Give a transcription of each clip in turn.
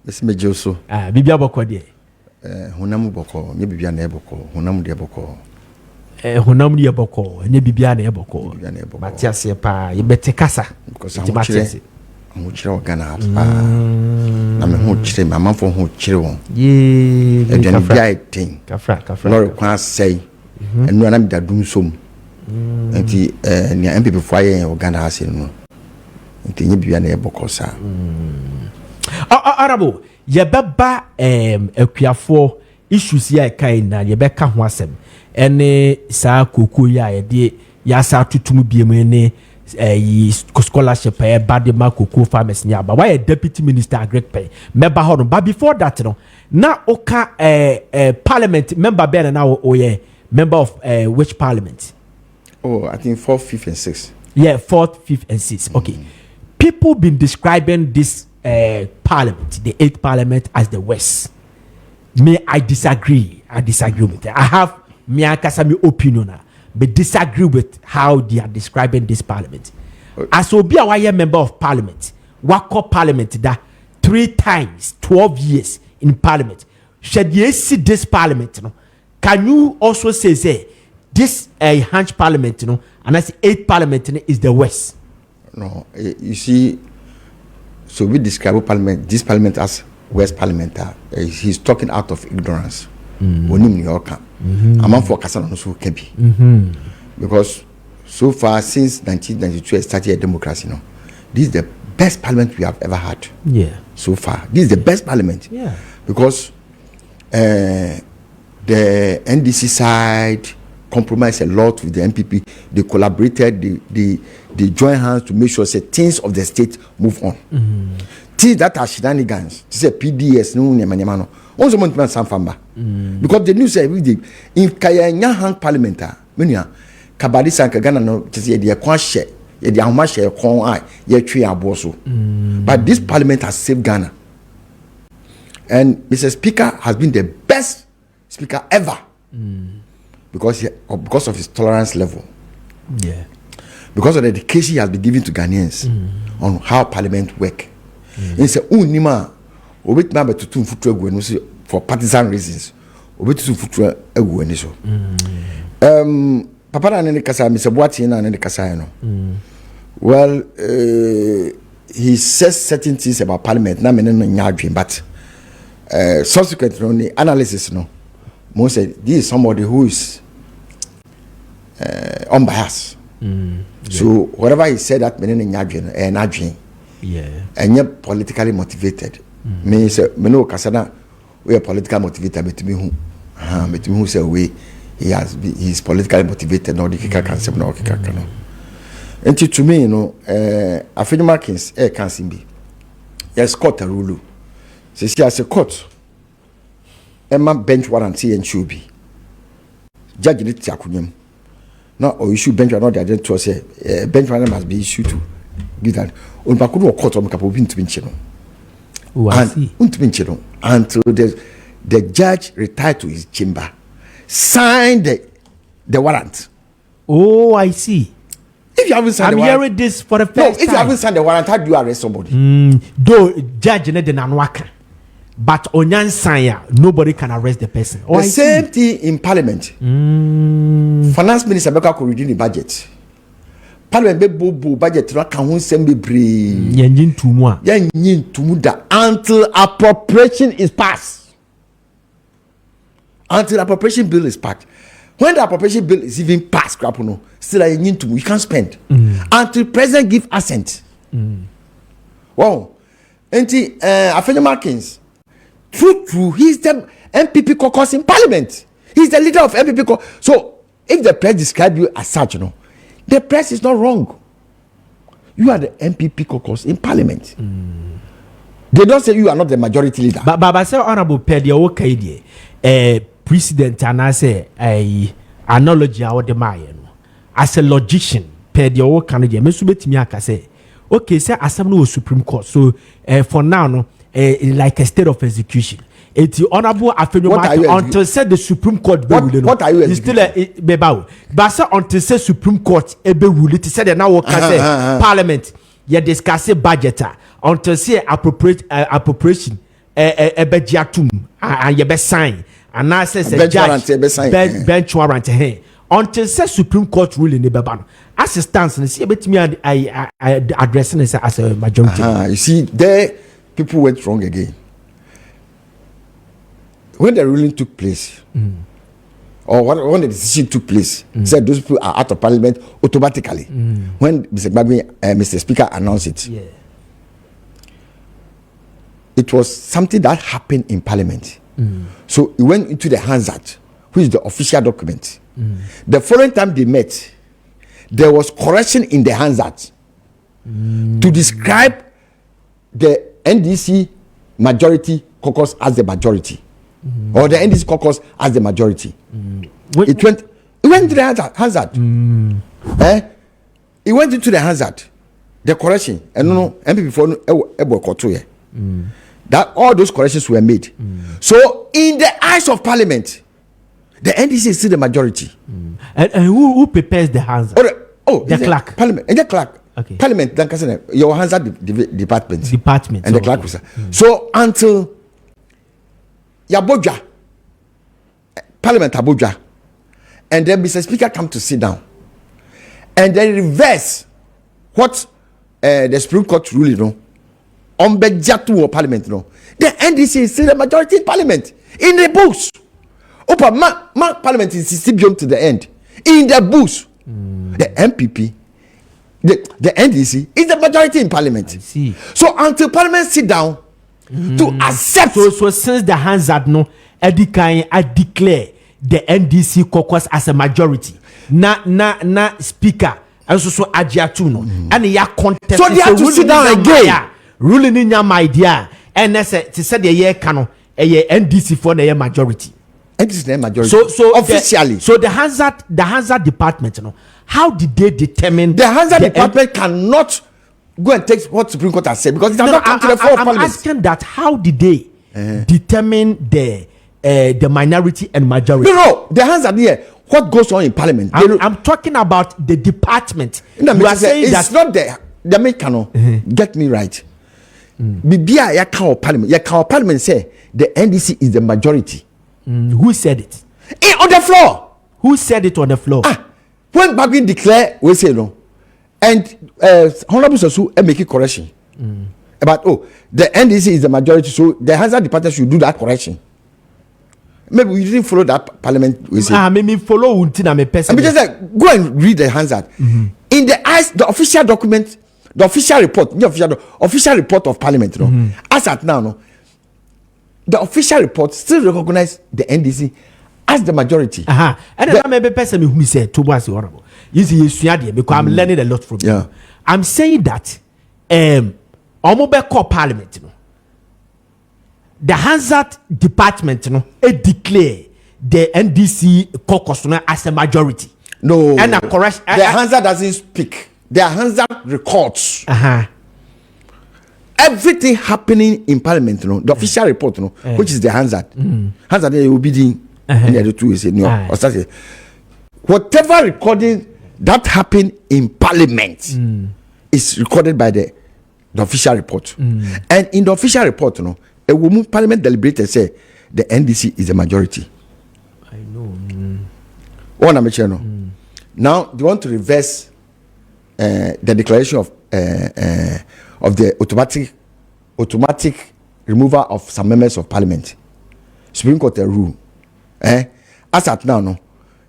Besi meje so. Bibia boko de. Honam boko, nye bibia na boko, honam de boko. Honam de boko, nye bibia na boko. Matiase pa, yebete kasa. Because I'm chire organa na me ho chire my man for ho chire won. Ye, e den bia tin. Kafra. No kwa say. Enu na me da dum som. Enti ni MPP fo aye organa ase no. Enti nye bibia na boko sa. Arabo, yebeba akuafo issues ya kai na yebeka ho asem. Ene sa koko ya ye ya sa tutum biemu ne scholarship badema koko farmers nyaba. Why a deputy minister Agric pay member hono. But before that no, na oka parliament member be na oye member of which parliament? Oh, I think 4th, 5th and 6th. Yeah, 4th, 5th and 6th. Okay. People been describing this parliament, the 8th parliament, as the West. Me, I disagree with it. I have me opinion, but disagree with how they are describing this parliament. As Obi Awaye member of parliament, Wako parliament that 3 times, 12 years in parliament. Should you see this parliament? No? Can you also say this Hunch parliament, and that's 8th parliament is the West? No, you see. So we describe parliament, this parliament as West Parliament. He's talking out of ignorance. Onim New York. Among for Kassan also can be. Because so far since 1992 started a democracy, this is the best parliament we have ever had. Yeah. So far, this is the best parliament. Yeah. Because the NDC side compromised a lot with the MPP. They collaborated, they joined hands to make sure that things of the state move on. Things that are shenanigans, to say PDS, no. Also, because the news every day in Kayanya Hang Parliament, Kabadi Sanka Ghana, no, to say the Aquashe, the Amashe, Kong Eye, Yetri Aboso. But this parliament has saved Ghana. And Mr. Speaker has been the best speaker ever. Because of his tolerance level. Yeah. Because of the education he has been giving to Ghanaians on how parliament work. He said, Nima, for partisan reasons. Papa and Kasa, Mr. Boatin and Kasa. Well, he says certain things about parliament, but subsequently, analysis, most said this is somebody who is unbiased. So whatever he said that and yet politically motivated. Me say me no kasana we are politically motivated, but me who say we he is politically motivated. No, the kika can say no kika no. And to me, Hon Nii Amasah can't be. Yes, court a rule. So she has a court. Emma bench warrant and should be. Judge it Yakunyam. Now or issue bench warrant the agent to say bench warrant must be issued to give that. On Bakudo court on Capobin to Vinchino. Until the judge retired to his chamber, signed the warrant. Oh, I see. If you haven't signed I'm hearing this for the first time. If you haven't signed the warrant, how do you arrest somebody? Though judge ne de nanwaka. But onyan sanya, nobody can arrest the person. Oh, the same thing in parliament. Finance minister Beka could redeem the budget. Parliament be bobo budget no kan ho sem bebre. Yanyin tumu a. Yanyin tumu da until appropriation is passed. Until appropriation bill is passed. When the appropriation bill is even passed, still yanyin tumu, you can't spend. Until president give assent. Wow. Enti Hon Nii Amasah True. He's the MPP caucus in parliament. He's the leader of MPP caucus. So, if the press describe you as such, the press is not wrong. You are the MPP caucus in parliament. They don't say you are not the majority leader. But I say honorable Pedia okay president and I say analogy our the Mayan. As a logician, Pedia okay me subet me aka say okay, say assembly was Supreme Court. So for now like a state of execution. It's the honorable Hon Nii Amasah until said the Supreme Court be ruling. What are you still but say until say Supreme Court be ruling. It said now what can say Parliament you discuss budget until say appropriation ebejiatum and ye be sign and I says a bench judge warrant, be sign, bench warrant until say Supreme Court ruling the beba as it stands and see bet me I addressing it as a majority. You see, there people went wrong again. When the ruling took place, or when the decision took place, said those people are out of parliament automatically. When Mr. Gbagbe, Mr. Speaker announced it, it was something that happened in parliament. So it went into the Hansard, which is the official document. The following time they met, there was correction in the Hansard to describe the NDC majority caucus as the majority, or the NDC caucus as the majority. It went into the Hansard. It went into the Hansard, the correction, and no MPP for that all those corrections were made. So in the eyes of parliament, the NDC is still the majority. And who prepares the Hansard? The clerk. Parliament. And the clerk. Okay. Parliament, your Hansard department. And the clerk. So until Yaboja, Parliament Abuja, and then Mr. Speaker come to sit down, and then reverse what the Supreme Court ruling on Bejatu or Parliament. The NDC is still the majority in Parliament. In the books. Parliament is still beyond to the end. In the books, the MPP, the NDC is the majority in Parliament. I see. So until Parliament sit down to accept. So since the Hansard I declare the NDC caucus as a majority. Na speaker also so Ajiatu and ya contest. So they have to sit down again. Ruling in your idea and they said the year canon a NDC for the majority. NDC is the majority. So officially. The Hansard department, how did they determine the Hansard department cannot go and take what Supreme Court has said because it has not come to the floor of Parliament. I'm asking that how did they determine the minority and majority? No, the Hansard here. What goes on in Parliament? I'm talking about the department. You are saying it's not the main canon. Get me right. Bibia ya count Parliament. Ya count Parliament say the NDC is the majority. Who said it? On the floor. Who said it on the floor? When Babin declare, we say no, and Honorable Sosu make a correction about the NDC is the majority, so the Hansard department should do that correction. Maybe we didn't follow that Parliament. We say. Maybe follow until me person. Just like go and read the Hansard. In the eyes, the official document, the official report, the official report of Parliament. As at now, the official report still recognize the NDC as the majority. And then maybe person who said to was horrible. You see, because I'm learning a lot from you. I'm saying that Omobe Parliament, the Hansard department, it declare the NDC caucus as a majority. No, and correct. The Hansard doesn't speak. The Hansard records. Everything happening in Parliament, the official report, which is the Hansard. Hansard will be in the other two. Whatever recording that happened in Parliament is recorded by the official report. And in the official report, a woman Parliament deliberated say the NDC is the majority. I know. One I'm now they want to reverse the declaration of the automatic removal of some members of Parliament. Supreme Court rule. As at now,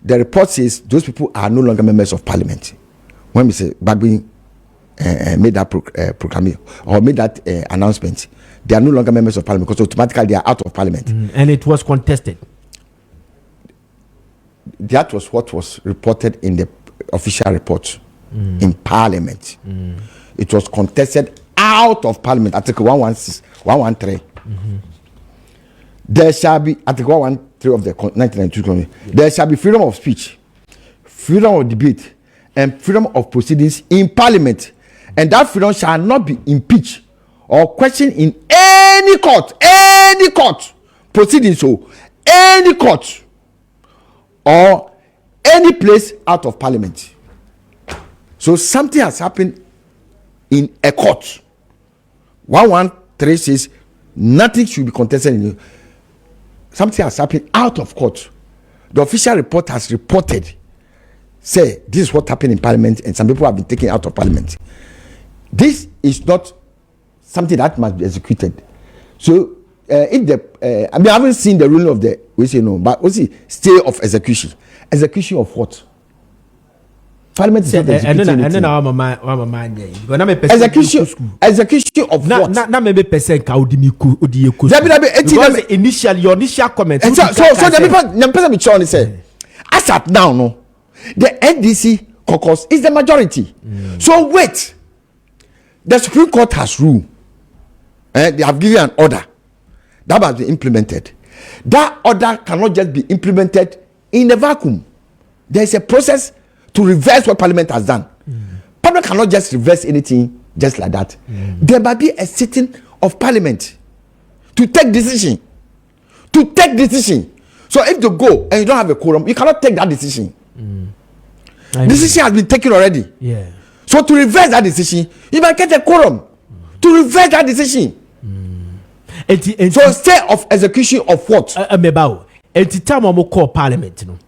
the report says those people are no longer members of Parliament. When Mr. Gbagbe made that proclamation or made that announcement, they are no longer members of Parliament because automatically they are out of Parliament. And it was contested. That was what was reported in the official report in Parliament. It was contested out of Parliament. Article 113. There shall be Article 113 of the 1992 Constitution. There shall be freedom of speech, freedom of debate, and freedom of proceedings in Parliament, and that freedom shall not be impeached or questioned in any court proceedings. So any court or any place out of Parliament. So something has happened in a court. 113 says nothing should be contested in you. Something has happened out of court. The official report has reported, say this is what happened in parliament, and some people have been taken out of parliament. This is not something that must be executed. So if the I haven't seen the ruling of the, we say no, but we see stay of execution. Execution of what? Parliament is not executing anything. Execution of what? Na maybe percent ka odimiku odiyeko. Because initially your initial comment. So the person be trying to say, as at now, no, the NDC caucus is the majority. So wait, the Supreme Court has ruled. They have given an order that must be implemented. That order cannot just be implemented in a vacuum. There is a process to reverse what Parliament has done. Parliament cannot just reverse anything just like that. There might be a sitting of Parliament to take decision. To take decision. So if you go and you don't have a quorum, you cannot take that decision. Decision has been taken already. Yeah. So to reverse that decision, you might get a quorum to reverse that decision. So stay of execution of what? Mebao. At the time we call Parliament, you know,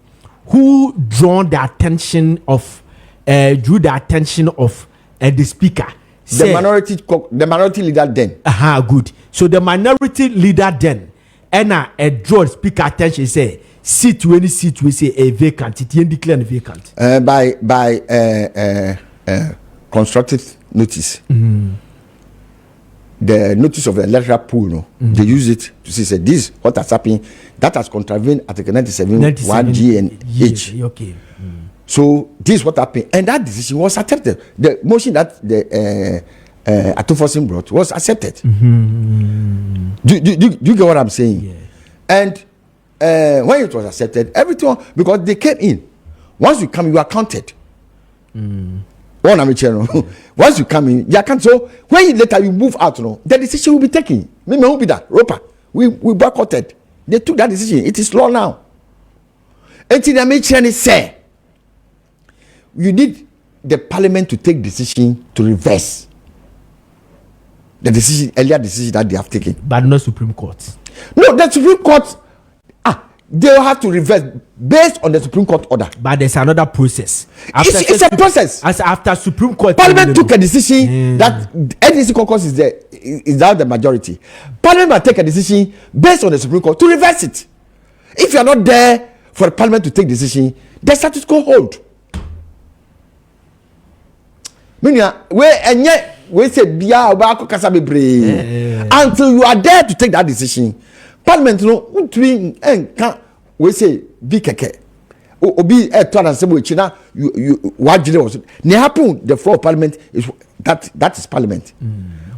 who drew the attention of the speaker? The minority leader then. Good. So the minority leader then, and draw speaker attention say seat to any seat we say a vacant. It declare vacant. By constructive notice. The notice of the electoral pool, no, they use it to say this what has happened, that has contravened Article 97 1G and H. Okay. So this is what happened, and that decision was accepted. The motion that the Atufosin brought was accepted. Do you get what I'm saying? Yeah. And when it was accepted, everything, because they came in. Once you come, you are counted. Once you come in, you can't. So when later you move out, the decision will be taken. Me will be that Roper. We boycotted. They took that decision. It is law now. Until the American say, you need the Parliament to take decision to reverse the decision, earlier decision that they have taken. But not Supreme Court. No, the Supreme Court. They will have to reverse based on the Supreme Court order. But there's another process. It's a process. As after Supreme Court, Parliament took a decision that NDC caucus is now the majority. Parliament will take a decision based on the Supreme Court to reverse it. If you are not there for the Parliament to take decision, the status quo hold. Meaning, we say until you are there to take that decision. Parliament we say be keke obi china you was happen the floor of Parliament is that is Parliament.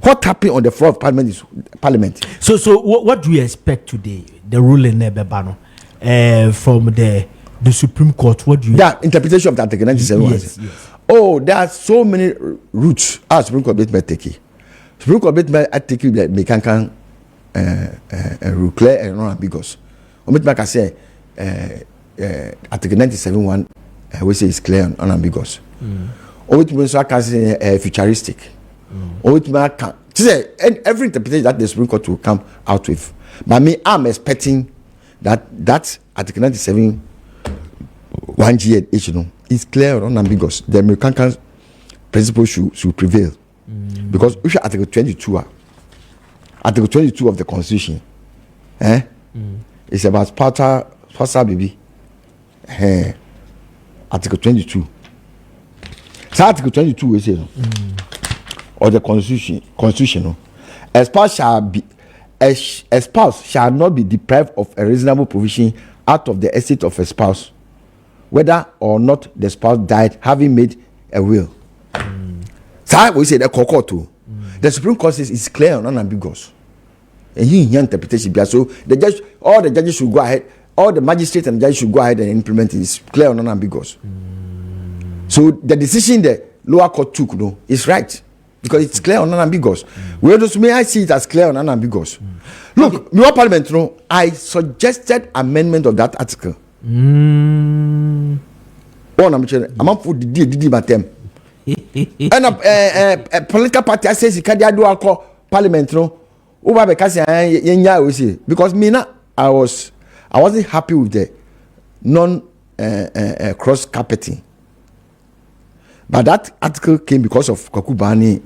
What happened on the floor of Parliament is Parliament. So what do you expect today, the ruling from the Supreme Court? What do you that interpretation of that Article 97? Yes. Oh, there are so many routes as Supreme Court may take. Supreme Court may take you clear and non-ambiguous. I say Article 97 we say is clear and unambiguous. I can say futuristic. Every interpretation that the Supreme Court will come out with. But me, I'm expecting that Article 97 1G and H is clear and unambiguous. The American principle should prevail. Because if you Article 22. Article 22 of the Constitution, it's about spousal baby. Article 22. So Article 22 is of the Constitution. A spouse shall not be deprived of a reasonable provision out of the estate of a spouse, whether or not the spouse died having made a will. So we say the court. The Supreme Court says it's clear and unambiguous. And you interpretation. So all the judges should go ahead, all the magistrates and judges should go ahead and implement it. It's clear and unambiguous. So the decision the lower court took is right because it's clear and unambiguous. Whereas may I see it as clear and unambiguous. Look, New Parliament, I suggested amendment of that article. I'm for the and a political party says he can't do alcohol Parliament over because because me na I wasn't happy with the cross carpeting. But that article came because of Kakubani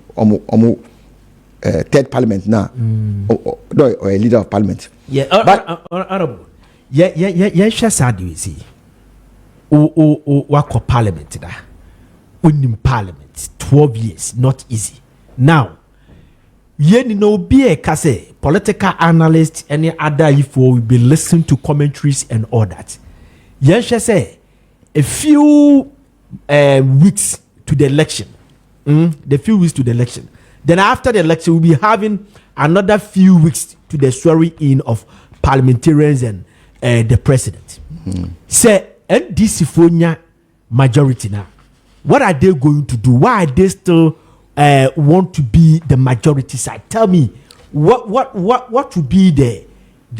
third parliament now, or a leader of parliament. Yeah, but honorable. Yeah, sad you see. Wako parliament da. Unim parliament 12 years, not easy. Now, you know, be a kase political analyst, any other if we will be listening to commentaries and all that. Yes, say a few weeks to the election. The few weeks to the election. Then after the election, we'll be having another few weeks to the swearing in of parliamentarians and the president. Say, and this Sifonia majority now, what are they going to do? Why are they still want to be the majority side? Tell me, what would be the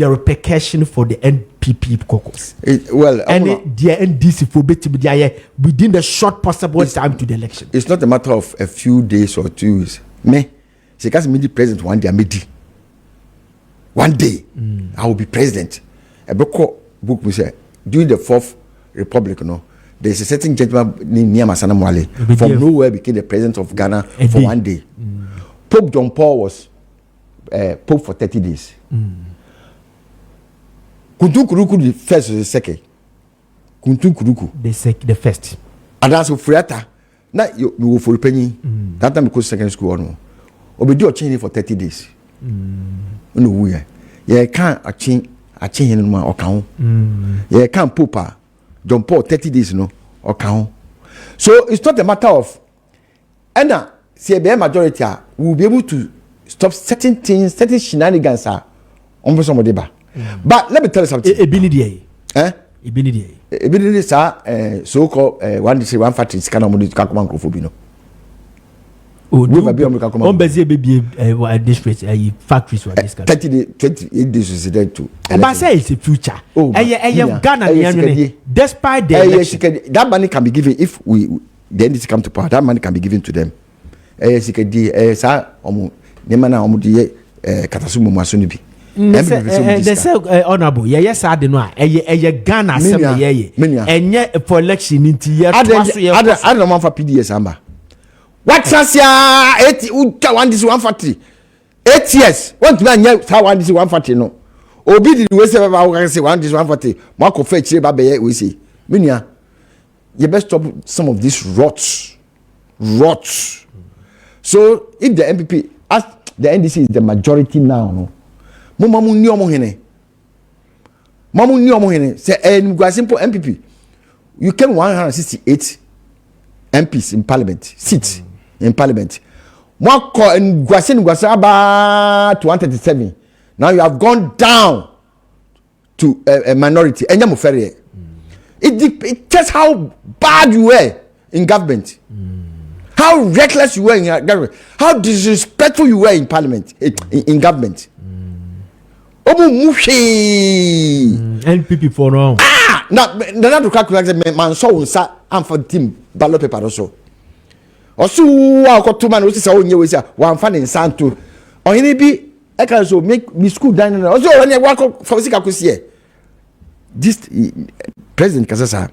repercussion for the NPP caucus? And the NDC for within the short possible time to the election. It's not a matter of a few days or 2 weeks. Me, she can't be the president one day. One day, I will be president. A book we say during the Fourth Republic, there's a certain gentleman named Nii Amasah Namoale from nowhere became the president of Ghana for 1 day. Pope John Paul was Pope for 30 days. Kuntukuruku the first or the second? Kuntukuruku the first. And that's Friata. Now you go for penny. That time because secondary school no. Obedo change for 30 days. No we. Yeah, can't change no more account. Yeah, can't Pope John Paul 30 days no account. So it's not a matter of and CBA majority will be able to stop certain things, certain shenanigans on some of the But let me tell you something. Ebinidi sir, so-called one day one factory is kind of money to Kakuman Kofobino. On Bezier baby district factories were this 28 days is there too. But I say it's a future. Ghana, despite the that money can be given if the NDC come to power. That money can be given to them. Sir, Nemana Omudi Katasumu Masunibi. They say honorable. Yes, I don't know. Ghana assembly. And yet for election into year. I don't want for PDS Amba. What chance ya 1 8 years. What do I how 1 no? Obi the way say 1 Marco fetch babe we say. Minia, you best stop some of these rots. So if the MPP as the NDC is the majority now, no. Mamu ni omo hene say simple MPP. You came 168 MPs in parliament seats in parliament. Mwako ngwase about 137. Now you have gone down to a minority. It tells how bad you were in government. How reckless you were in government. How disrespectful you were in parliament in government. NPP for now. Now to calculate man so and for team ballot paper also. Also, I got 2 man who say we say one fan in Santo. Or any be I can so make me school down also when you work for Sika Kusie. This President Kasasa,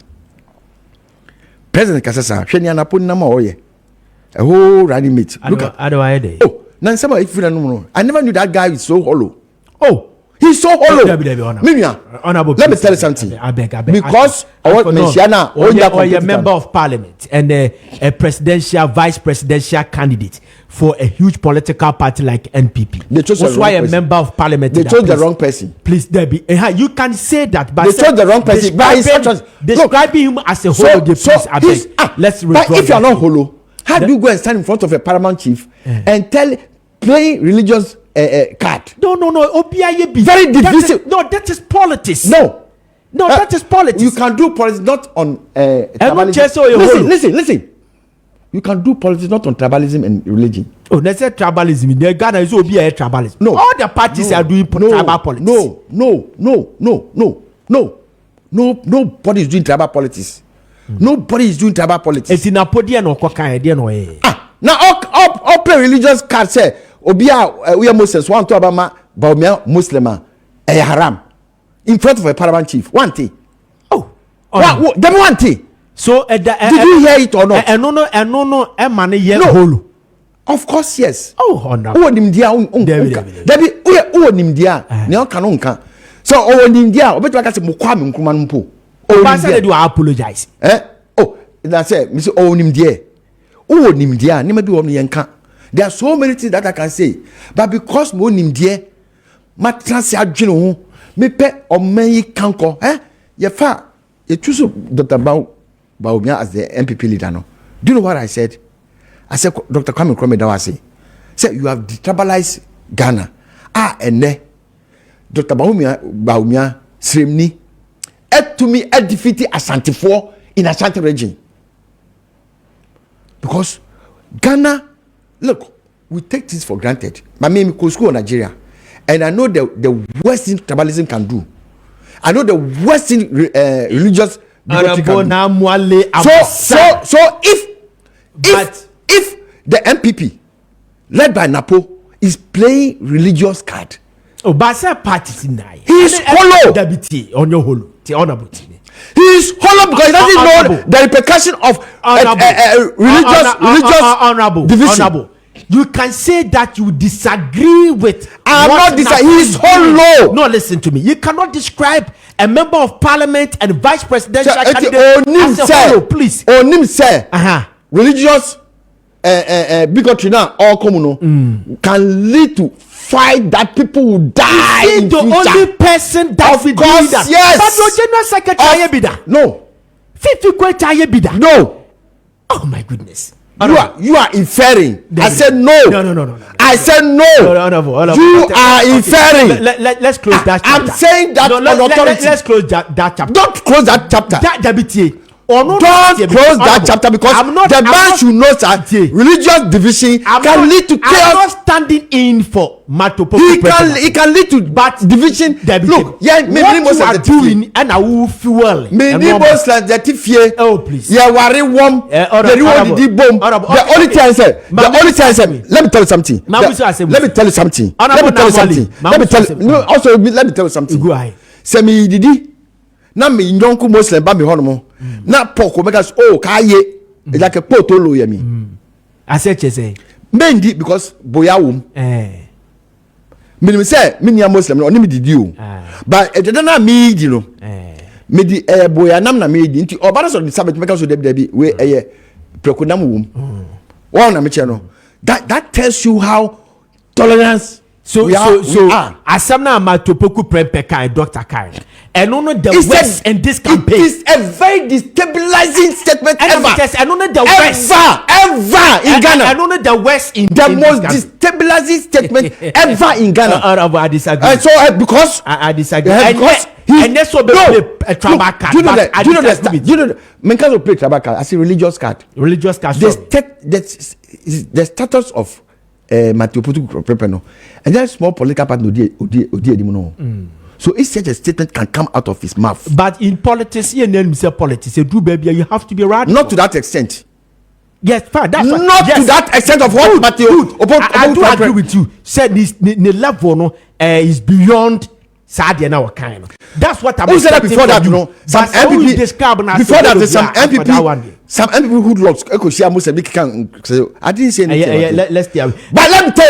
Shenia Napon Nama Oye. A whole running mate. Look at oh, now somebody if you don't know. I never knew that guy is so hollow. Oh. He's so hollow. Let me tell you something. I beg. Because I want Messiana or a member of parliament and a presidential, vice presidential candidate for a huge political party like NPP. They chose that's why a member of parliament. They chose the wrong person. Please, Debbie. You can say that, but they chose the wrong person. Describing him as a hollow. Let's. But if you are not hollow, how do you go and stand in front of a paramount chief and play religious card? No. Very divisive. That is politics. No, that is politics. You can do politics not on tribalism. Listen. You can do politics not on tribalism and religion. Oh, they say tribalism. The Ghana is be a tribalism. No, all the parties are doing tribal politics. No. Nobody is doing tribal politics. Nobody is doing tribal politics. It's in a podium or cocaine. Now all play religious cards say obia we are Muslims want to abama baumia Muslim haram in front of a paramount chief. One thing. Oh, them one thing. So did you hear it or not? No, money yet holo. Of course, yes. Oh, no. Oh, nimdia Debbie, oh, nimdia. Neo kanonka. So, oh, nimdia. Obet wakase mukwame nkrumanu mpo. Oh, I said you apologize. Oh, that's it. Mr. Oh, nimdia. Oh, nimdia. Nimadu omni yanka. There are so many things that I can say, but because mo nimdia, ma transi adwene ho, me pe omeyi kanko. Ye fa, ye choose Dr. Baumia as the MPP leader. No, do you know what I said? I said, Dr. Kwame Nkrumah Dawasi said, you have destabilized Ghana. And Dr. Baumia Srimni, to me, defeated Ashanti 4 in Ashanti region. Because Ghana, look, we take this for granted. My name is school in Nigeria. And I know the worst thing tribalism can do. I know the worst thing religious bigotry can do. So if the MPP led by Napo is playing religious card, oh, but say parties in there. He is hollow. On your hollow. He is hollow because he doesn't know the repercussion of religious division. Honorable. You can say that you disagree with. I'm not disagreeing. He is hollow. No, listen to me. You cannot describe a member of parliament and vice presidential candidate as a hollow, please. Onim say religious bigotry now all common can lead to fight that people will die in the future. Only person that will do that. Yes. But your general secretary be that. No. Be that. No. Oh my goodness. You are inferring. I said no. No. I said no. You are inferring. Let's close that chapter. I'm saying that on authority. Let's close that chapter. Don't close that chapter. Don't close that chapter because the man should know that religious division can lead to chaos. I'm not standing in for Matopo. It can lead to division. Look, what you are doing and I will fuel. Oh please. Yeah, worry warm. The only thing I said. Let me tell you something. Let me tell you something. Let me tell you something. Go ahead. Semi didi. Na me nyonku Muslim ba me hono na poko make us kaye like a potolo ya mi I said say mendi because boya wom me say me Nii Muslim no ni me didi o but e deda na me di no me di boya nam na me di nti obara so the sabbat make us debi we prekonam wom one na me che no that tells you how tolerance so asam na Matopoku prempe kai Dr. Kai and no the West in this campaign. It is a very destabilizing statement ever. And no the West ever in Ghana. And no the West in the most destabilizing statement ever in Ghana. I disagree. And so because I disagree. Because and that's what a tribal card. Do you know men can play tribal card as a religious card. Religious card. The status of Matopoku Prepeno and that small political party so if such a statement can come out of his mouth. But in politics, you do baby, you have to be radical. Not to that extent. Yes, fine. That's not to that extent of what Matthew. I do agree with you. Said this the level is beyond Sadia now kind. That's what I'm saying. Who said that before that? You know, some MPP before that there's some MPP. Some MPP who locks I didn't say anything. Let's tell. But let me tell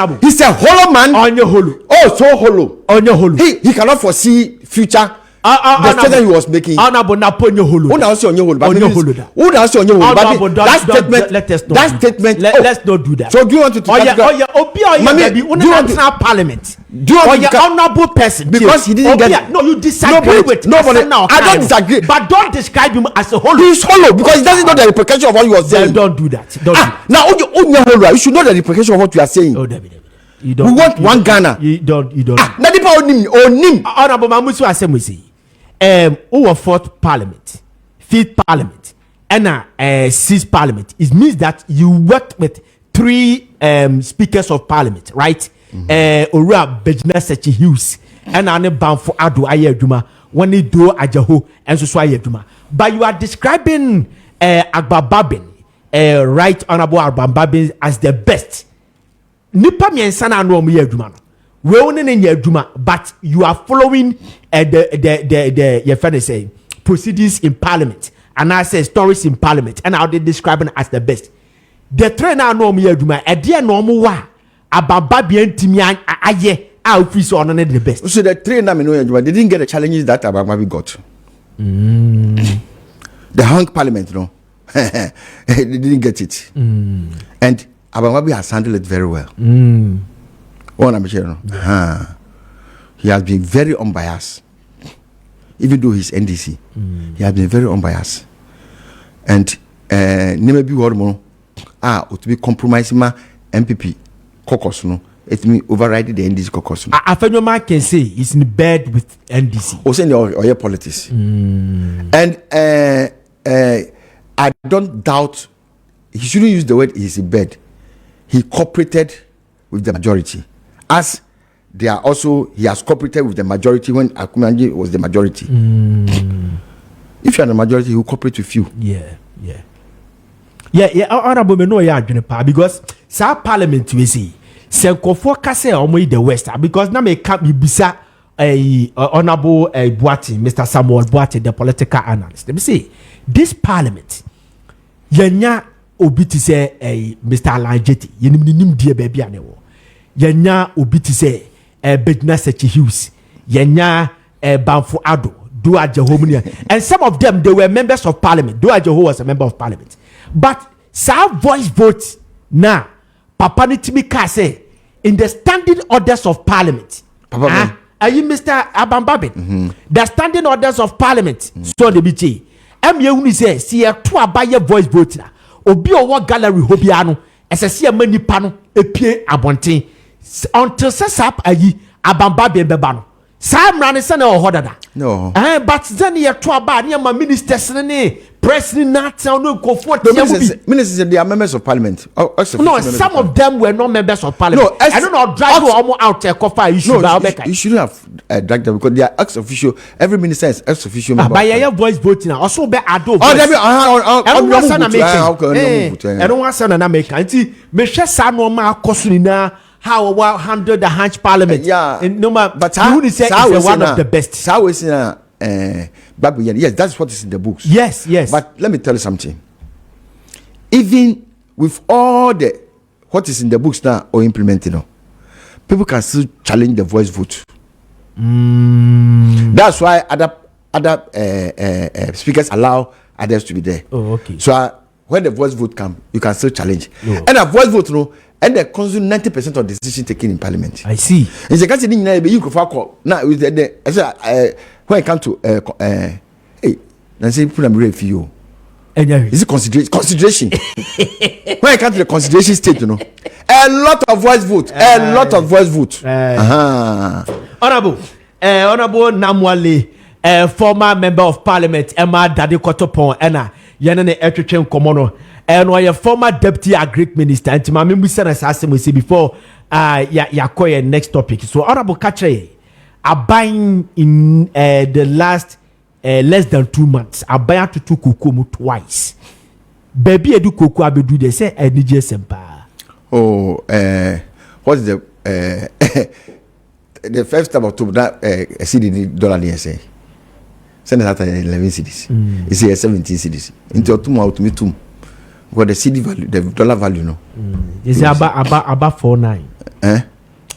you, he's a hollow man. On your hollow. Oh, so hollow. On your hollow. He cannot foresee future. The statement he was making. Honorable Napoleon Holo. Who now say on your hollow? On your hollow. Who now say on your hollow? But that statement. That statement. Let's not do that. So do you want to? Do you want to parliament? Do you want to honorable person? Because he didn't get. No, you disagree with. Nobody. I don't disagree. But don't describe him as a hollow. He's hollow because he doesn't know the repercussion of what you are saying. Don't do that. Now on your hollow, you should know the repercussion of what you are saying. We want one Ghana. You don't. Nadipa onim. Honorable Mamusu Asemusi. Over fourth parliament, fifth parliament, and sixth parliament. It means that you worked with three speakers of parliament, right? Ora Bejna Sechi Hughes, and Ane Banfo Ado Ayeduma, when they do Ajaho, and so Ayeduma. But you are describing Agbababin, right honorable Agbababin as the best nipa miensa na no omo ye adwuma no we won ne nya adwuma but you are following the your friend say proceedings in parliament and I say stories in parliament and how they describe it as the best. The train na no omo ye adwuma e de no omo wa ababa bia ntimi aye a office on the best. So the train na me no adwuma they didn't get the challenges that Ababa got. The hung parliament, no, they didn't get it, and Ababa has handled it very well. He has been very unbiased, even though he's NDC. He has been very unbiased, and never be hormone. To be compromising my MPP caucus, no. It means overriding the NDC caucus. Afenoma can say he's in bed with NDC. Also in the politics. And I don't doubt he shouldn't use the word he's in bed. He cooperated with the majority. As they are also, he has cooperated with the majority when Akumanji was the majority. If you are the majority, he will cooperate with you. Honorable me know ya because sa parliament we see. Senkofo kase omo the west because na me cap bisa honorable Boati Mr. Samuel Boati the political analyst. Let me say this parliament yenya obi ti say Mr. Alajeti yenim die baby anewo yenya obi ti say Bedna Sechi Hughes yenya Banfo Ado do Ajahomnia and some of them they were members of parliament. Do Ajaho was a member of parliament but sa voice vote now Papa Nitimi Kase in the standing orders of parliament. Are you Mr. Abambabin? The standing orders of parliament. So the BT. Uni say, see a two abaye voice voter. Obi owa gallery hobiano. As a see a many pano, a pie abonte. Until sesap ayi Abambabin bebano. Sam Ranison or Hodada. No. But then you are two about near my ministers president not sound no comfort. Ministers they are members of parliament. No, some of them were not members of parliament. No, I don't know drag you almost out there coffee issue. No, you shouldn't have dragged them because they are ex official. Every minister is ex official member. By your voice voting also be ado. I don't want to make it. Me share some normal cosina. How handle the Hunch Parliament? No matter. But you say is one of the best. Yes, that's what is in the books. Yes. But let me tell you something. Even with all the what is in the books now or implementing, people can still challenge the voice vote. That's why other speakers allow others to be there. Oh, okay. So when the voice vote comes, you can still challenge. And a voice vote, and they consume 90% of decisions taken in parliament. I see. In the case you could call now with the when it comes to Nancy put them real for you. Is it consideration? When it comes to the consideration state, a lot of voice vote. Honorable Namoale, former member of parliament, Emma Dade Kotopon, Anna, Yanane Etchen Komono. And your former deputy Agric minister, and my member said as we see before, Yakoye next topic. So, Honorable Kache, are buying in the last less than 2 months. I buy to two kukumu twice. Baby, I do kuku. I do they say I need sempa. What's the the first time of October that CD dollar near say. Send it 11 cities. It's here 17 cities. Into 2 months to me 2. What the CD value, the dollar value, no? Is about 49.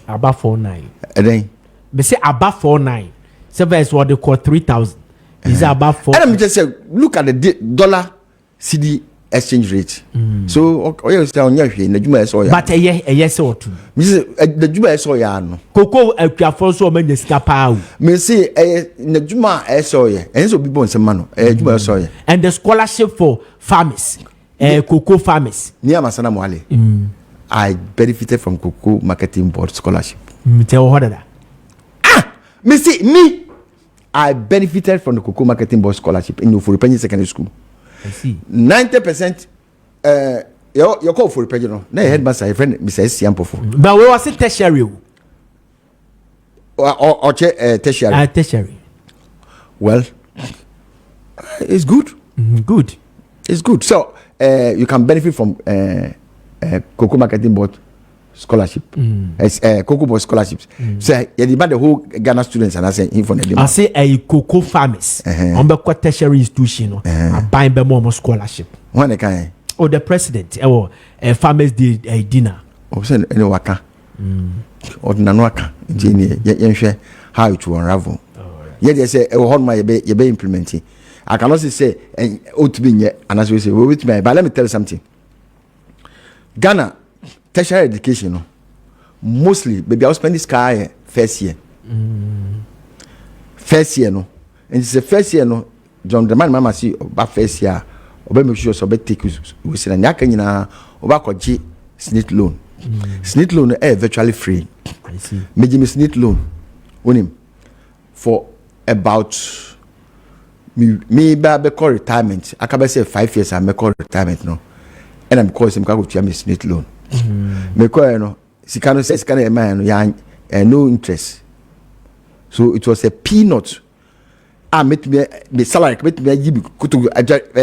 About 49. And then they say about 49. Seven is what they call 3,000. Is about 4. And let me just say, look at the dollar CD exchange rate. So, yes, on your in the Juma so but a yes or two. The Juma so no. Coco, a so many scapa. Me say, in the Juma so and so people in some man, Juma so and the scholarship for farmers. Cocoa farmers. Nii Amasah Namoale. I benefited from Cocoa Marketing Board scholarship. Tell what that. Me. I benefited from the Cocoa Marketing Board scholarship in Ufuripenyi Secondary School. I see. 90%. Your call for Ufuripenyi. No, headmaster, friend, Mr. Siampofo. But we was tertiary. Or tertiary. Tertiary. Well, it's good. Good. It's good. So you can benefit from Cocoa Marketing Board scholarship. As cocoa boy scholarships. So you demand the whole Ghana students and I say in for the I say a cocoa farmers on the tertiary institution buying them more scholarship. When they can. Or the president or a farmers did a dinner. Or send any waka. Or nanwaka. Yen how it will unravel. Yet they say Hon Nii you be implementing. I can also say and ought to be yet and as we say well with me. But let me tell you something. Ghana tertiary education mostly baby I spend this car first year. First year no. And it's the first year no. John the man mama see about first year. Obe make sure so be take we say na nyaka nyina oba kwaji SNIT loan. SNIT loan virtually free. I see. Meji SNIT loan onim for about me be call retirement. I can say 5 years I me call retirement no. And I'm calling him go to me SNIT loan. Me call no sikano say sikano man no ya no interest. So it was a peanut. Met me salary met me give kutu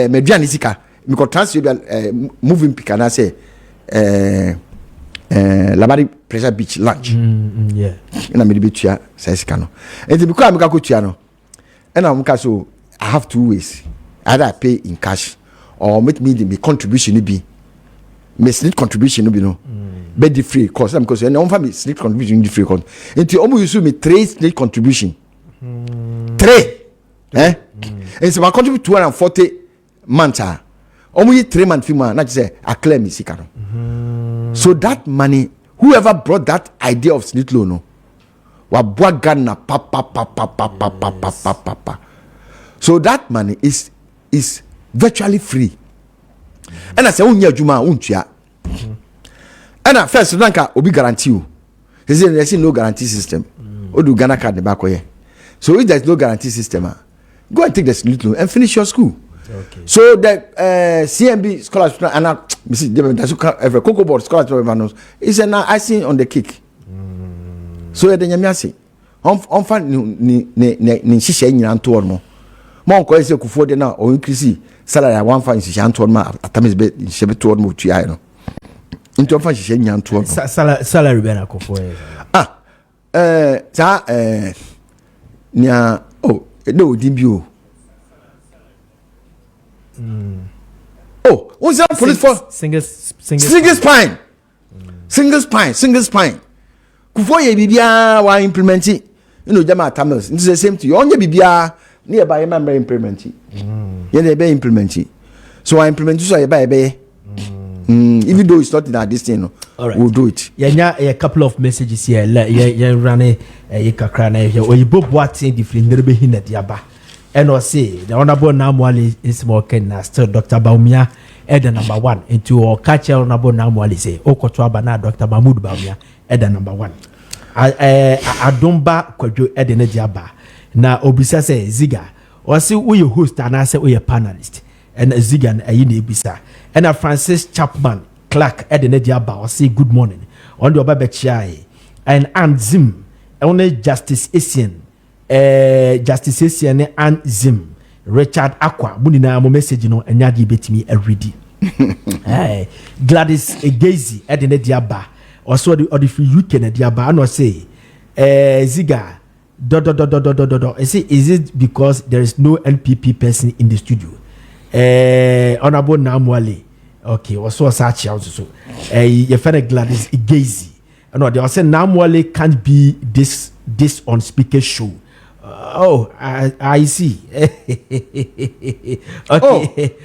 me duane sika me ko transfer moving pick and I say Labari Pressure Beach lunch yeah na me be tua say sika no and because I me ka ko tua no and I am so I have two ways either I pay in cash or make me the contribution be me SNIT contribution be no be the free cost because and on me SNIT contribution the free cost until almost use me 3 SNIT contribution 3 and so I contribute 240 months. Only 3 months, not say I claim me sick. So that money, whoever brought that idea of SNIT loan, no, wa Ghana pa. So that money is virtually free. And I say, unya juma untia. And at first, Lanka will be guarantee you. There's no guarantee system. Or do Ghana card the back way. So if there's no guarantee system, go and take the SNIT loan and finish your school. Okay. So the CMB scholarship and every cocoa board scholarship is an icing on the cake. So the nyamiasi on fan ni shisha nyina to no. Mo ko ese kufo de na o increase salary a one fan shisha to ma atamis be shebe to mo tuya no. Into fan shisha nyina to no. Salary be na kufo nia no dimbio. Oh, what's that police for? Single spine. Single spine. Kufo ye bibia wa implement it. You know, Jama Tamils. It's the same to you. Only bibia nearby member implement it. Yeah, they implement it. So I implement so I buy. Even though it's not in our destiny, all right. We'll do it. Yeah, a couple of messages here. Yeah, running a kakrana here. Or you both watching the film never been at Yaba. And I say the Honorable Namoale is more can still Dr. Baumia the number 1 into or catch Honorable Namoale say Okotwaba na Dr. Mahmoud Baumia the number 1. I don't back Kwadwo the Nejaba. Na Obisa say Ziga or see who you host and I say we a panelist and Ziga and Ayini Bisa and a Francis Chapman Clark the Nejaba or say good morning on the Babachai and Aunt Zim only Justice Asian. Justice Asian and Zim Richard Aqua Munina mo message no enya di betimi everyday. Gladys Egazi at the Diaba also the free UK na Diaba and say Ziga I say is it because there is no NPP person in the studio? Honorable Namoale okay also search out so you find Gladys Egazi and they say Namoale can't be this on speaker show. Oh, I see. Okay.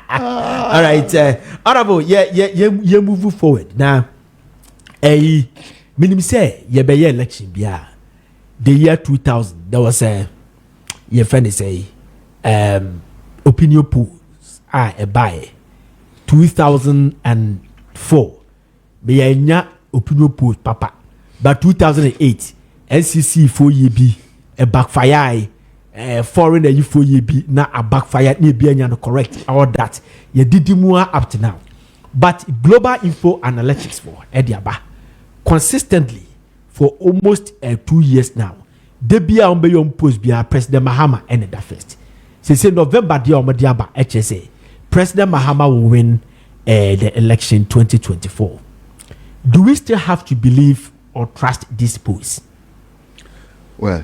All right. Honorable, yeah, move forward. Now, minimum say, be election, yeah. The year 2000, there was your friend say, opinion polls, a buy. 2004, be a opinion polls, papa. But 2008, NCC 4 year be a backfire, foreign a 4 year be na a backfire near being correct. All that you did more up to now. But global info analytics for Ediaba consistently for almost 2 years now. They be on beyond post be President Mahama and the first. Since November the Omadiaba HSA, President Mahama will win the election 2024. Do we still have to believe or trust these polls? Well,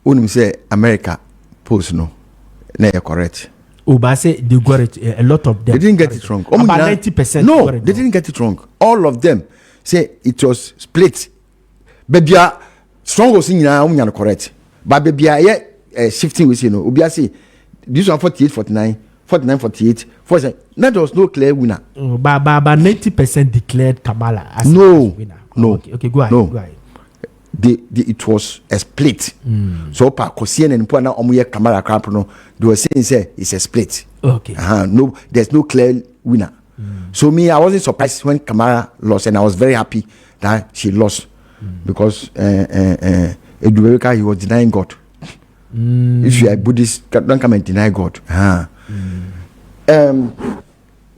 when say America polls, no, they are correct. Oh, but I say they got it. A lot of them. They didn't get it wrong. About 90%. No, they didn't get it wrong. All of them say it was split. Baby, strong was in now correct. But baby, shifting with Ubia say this one 48, 49, 49, 48, 47. Now there was no clear winner. But 90% declared Kamala as no winner. No. Okay, go ahead. No. Go ahead. It was a split. So pa Kosien and Pona Omuye Kamala Krapono, they were saying say it's a split. Okay. No, there's no clear winner. So me, I wasn't surprised when Kamala lost, and I was very happy that she lost because Eduarika, he was denying God. If you are Buddhist, don't come and deny God.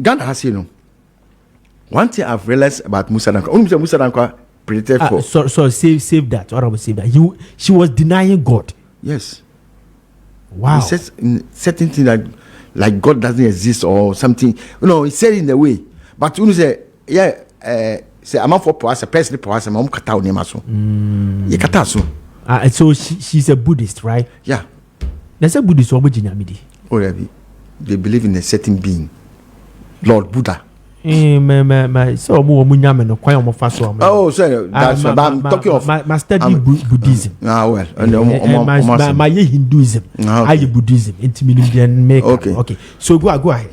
Ghana has one thing I've realized about Musa Dankwa. Musa Dankwa predicted for. So save that. Or I will save that. She was denying God. Yes. Wow. He says certain things like God doesn't exist or something. He said it in a way. But when you say, say I'm for power, personally power, I'm kata onema so. You kata so. So she's a Buddhist, right? Yeah. There's a Buddhist or Buddhist. Oh, they believe in a certain being, Lord Buddha. So oh, sorry, that's what I'm talking of. My study Buddhism. Well, my Hinduism. I Buddhism. Okay. So go ahead.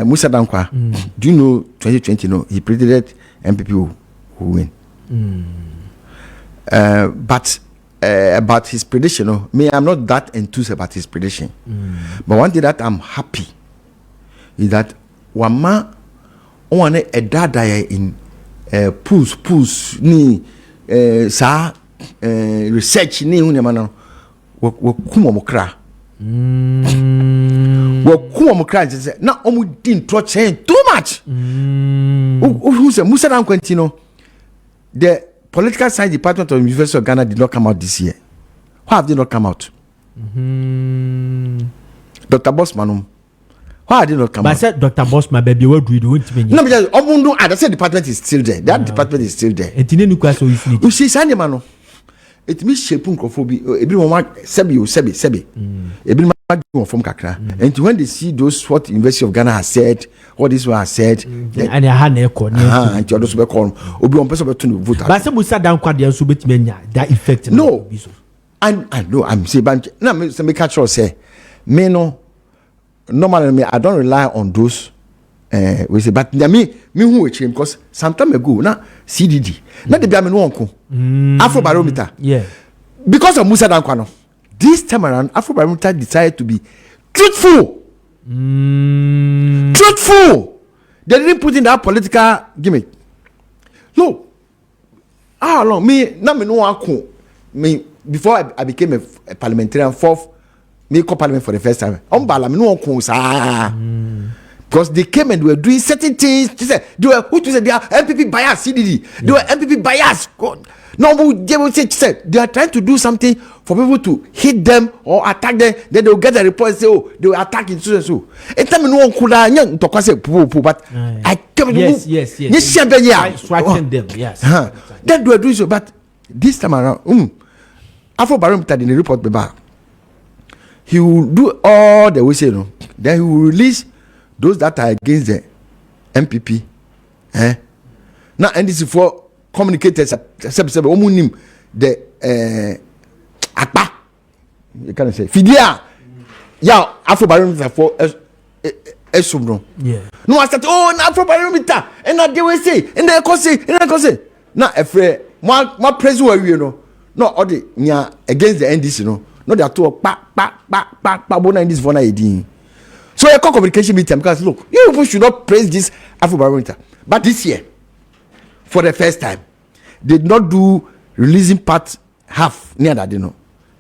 Musa Dankwa. Do you know 2020? No, he predicted MPP who win. But about his prediction, me, I'm not that enthused about his prediction. But one thing that I'm happy is that Wama one a dada in pools ni sa research ni unemano wakuma mokra. Wakuma mokra say na omu din to change too much. Who say Musa Dankwa the political science department of the University of Ghana did not come out this year. Why have they not come out? Dr. Bossman, why have they not come out? But I said Dr. Bossman, baby, what do you do? No, because I said department is still there. That department is still there. You see, Sandemano, it means shaping crophobia. Everyone sebi. Everyone from Kakra. And when they see those what University of Ghana has said, what this one has said, and I had a corner. And you also call Obi on person to vote. But some Musa Dankwa they also bet me that effect. No, I know. I'm saying, but now me catch us say, me no. Normally, I don't rely on those. We say, but me who we change because some time ago na CDD. Not the Biamen Wonko. Afrobarometer. Yeah. Because of Musa Dankwa no. This time around, Afrobarometer decided to be truthful. Truthful. They didn't put in that political gimmick. No. How long? Me before I became a parliamentarian, me call parliament for the first time. Because they came and were doing certain things. They were MPP bias, CDD. They were MPP bias. No, they are trying to do something for people to hit them or attack them. Then they will get a report and say, oh, they were attacking so and so. And tell me no one could but I kept yes. Striking them, yes. Then they were doing so, but this time around, Afrobarometer in the report, he will do all the way say no. Then he will release those that are against the MPP. Now, and this is for communicators. The akpa. You can say Fidia. Yeah, Afrobarometer for esumno. Yeah. No, I said, oh, Afrobarometer, and now they will say, and they can say, now afraid, my president, you know, no, all the against the NDC, no. No, they are two bona in this vona edin. So a communication meeting because look, you people should not praise this Afrobarometer. But this year, for the first time, they did not do releasing part half near that,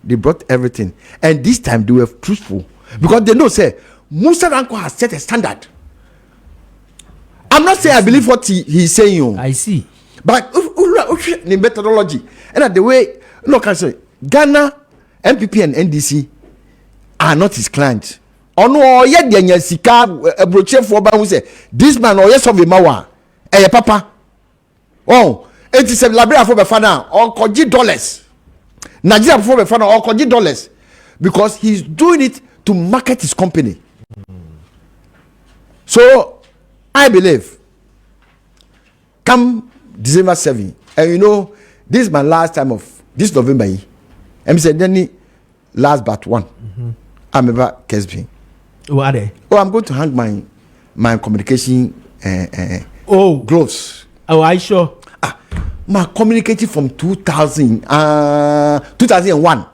They brought everything. And this time they were truthful. Because they know, say, Musa Dankwa has set a standard. I'm not saying I believe what he's saying. I see. But the methodology. And the way, look, I say, Ghana, MPP and NDC, are not his clients. Ono oye de nya sika brochefo ba hu say this man oye so be mawa papa. Oh, it is a library for Befana or koji dollars. Nigeria for Befana or koji dollars because he's doing it to market his company. So I believe come December 7, and you know, this is my last time of this November. I'm saying then last but one. I'm about Kessben. What are they? Oh, I'm going to hang my communication gloves. Oh, I sure. My communicating from 2001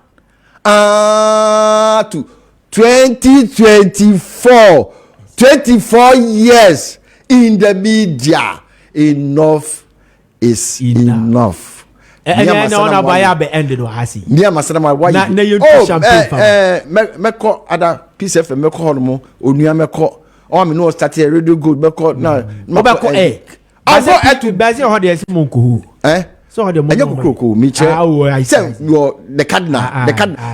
to 2024, 24 years in the media. Enough is enough. And then on buy be ended or hasi. Nii Amasah Namoale, why you meko other piece of meko hono onua meko o me no start radio good meko na meko also to base on the monku so the monku me che say you the cardinal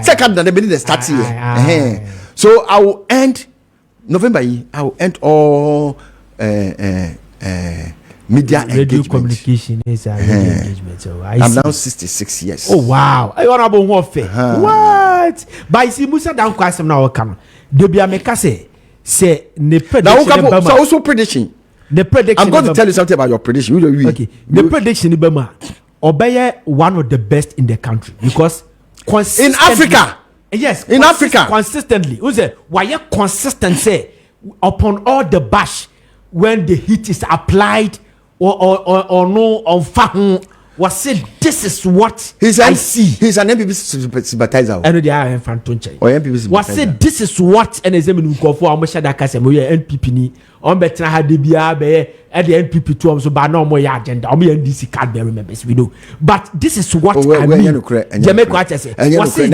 second the beginning start here. So I will end November. I will end all media radio engagement. Communication is a radio engagement. So I'm now 66 years. Oh wow, I want about what? But see Musa down kwasem na wakam. Debi ameka say ne prediction. Now so also prediction. The prediction. I'm going to tell you something about your prediction. Okay. The prediction in Bema Obeye one of the best in the country because in Africa. Yes, in Africa consistently. Who say why you consistent say upon all the bash when the heat is applied or no on fahun was said this is what I see. He's an MPP sympathizer. I know they are in Fantonche. Or MPP sympathizer. Was said this is what and examine go for Amasha Dakase mo NPP ni on betra ha de bia be at the NPP to so ba no mo ya agenda. O me NDC card bearer members we know. But this is what I mean. Jamaica say. Was said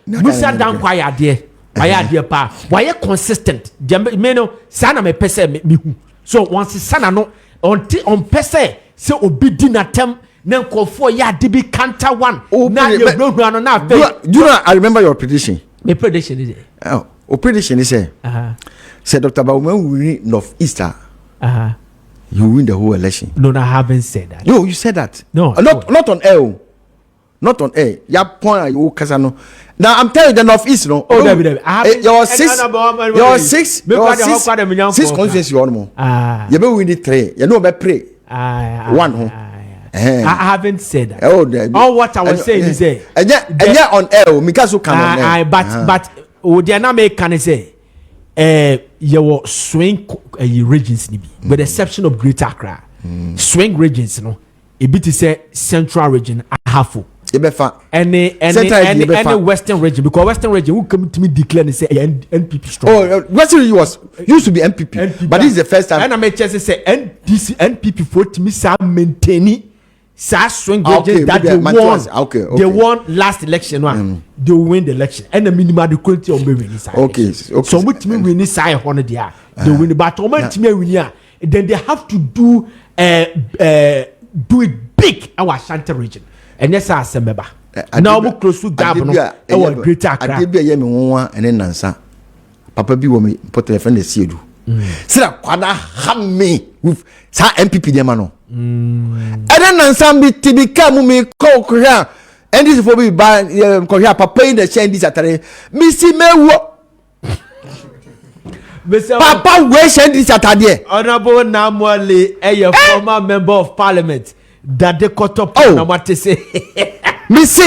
Musa down kwaya de. Why dear pa? Why you consistent? Meno sana me pese me hu. So once sana no on pese say obi di na tem na nkofo ya de bi counter one. Na you no na do you know I remember your prediction. My prediction is prediction is say Dr. Bawumia will win North Easter. You win the whole election. No, I haven't said that. No, you said that. No, not on air. Not on air. Ya point you kasano. Now I'm telling you the Northeast, no. Oh, David. Your six constituency you more. You be win it 3. You know be pray. 1. I haven't said that. All what I was saying is say. And on air, Mikasu can on air. But the aname can say your swing regions with the exception of Greater Accra. Swing regions, no. A bit is say central region half. Any western region because western region who come to me declare and say NPP strong. Oh, western region used to be NPP, but this is the first time. And I may just say NPP for me sa maintaining sa swing region that they won. They won last election one. They win the election and the minimal the quality of win inside. Okay. So much me win inside honor there. They win, but me win then they have to do it big our Ashanti region. And yes, I say meba. Now we close to Gabon. Our Greater Accra. I be me one and then Nansa. Papa be wo me put telephone the see do. Say that kwada ham me with sa MPP dem no. And then Nansa be tibika mu me call Korea. And this for be buy Korea papa in the chain this atare. Me see me wo. Papa we chain this atare. Honorable Namoale, a former member of parliament. That they cut up on what to say. Me see